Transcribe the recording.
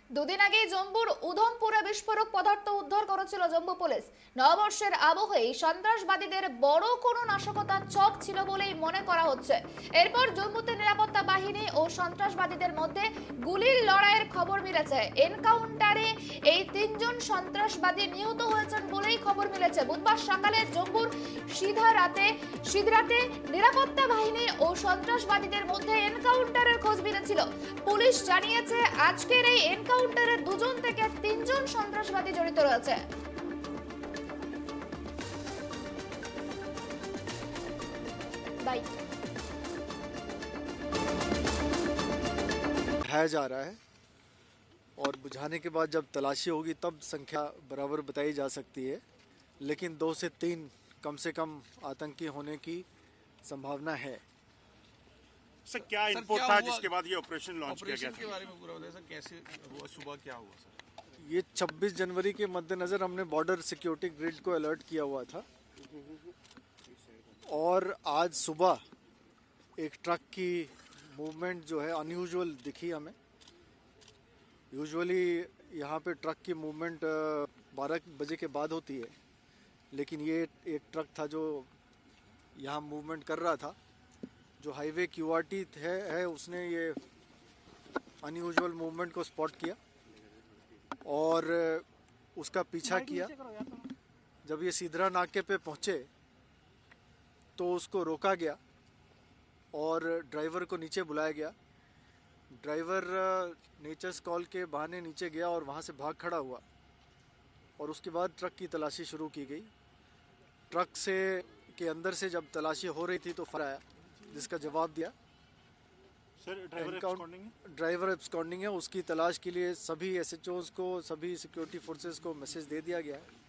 দুদিন আগে জম্মুর উধমপুরে বিস্ফোরক পদার্থ উদ্ধার করেছিল জম্মু পুলিশ। নববর্ষের আবহে সন্ত্রাসবাদীদের বড় কোনো নাশকতার ছক ছিল বলেই মনে করা হচ্ছে। এরপর জম্মুতে নিরাপত্তা বাহিনী ও সন্ত্রাসবাদীদের মধ্যে গুলির লড়াইয়ের খবর মিলেছে। এনকাউন্টারে এই তিনজন সন্ত্রাসবাদী নিহত হয়েছেন বলেই খবর মিলেছে। বুধবার সকালে জম্মুর সিধরাতে নিরাপত্তা বাহিনী ও সন্ত্রাসবাদীদের মধ্যে এনকাউন্টারের খোঁজ মিলেছিল। পুলিশ জানিয়েছে আজকের এই এনকাউন্টারে দুজন থেকে তিনজন সন্ত্রাসবাদী জড়িত রয়েছে। बुझाया जा रहा है और बुझाने के बाद जब तलाशी होगी तब संख्या बराबर बताई जा सकती है, लेकिन 2 से 3 कम से कम आतंकी होने की संभावना है। सर क्या इनपुट था जिसके बाद ये ऑपरेशन लॉन्च किया गया था? के बारे में पूरा बताइए सर, कैसे हुआ, सुबह क्या हुआ सर? ये 26 जनवरी के मद्देनज़र हमने बॉर्डर सिक्योरिटी ग्रिड को अलर्ट किया हुआ था और आज सुबह एक ट्रक की मूवमेंट जो है अनयूजुअल दिखी हमें। यूजुअली यहाँ पे ट्रक की मूवमेंट 12 बजे के बाद होती है, लेकिन ये एक ट्रक था जो यहाँ मूवमेंट कर रहा था। जो हाईवे क्यूआरटी है उसने ये अनयूजुअल मूवमेंट को स्पॉट किया और उसका पीछा किया। जब ये सीधरा नाके पे पहुँचे तो उसको रोका गया और ड्राइवर को नीचे बुलाया गया। ड्राइवर नेचर्स कॉल के बहाने नीचे गया और वहाँ से भाग खड़ा हुआ और उसके बाद ट्रक की तलाशी शुरू की गई। ट्रक से के अंदर से जब तलाशी हो रही थी तो फायर आया, जिसका जवाब दिया। सर ड्राइवर एब्सकॉन्डिंग है, उसकी तलाश के लिए सभी एसएचओज को, सभी सिक्योरिटी फोर्सेस को मैसेज दे दिया गया है।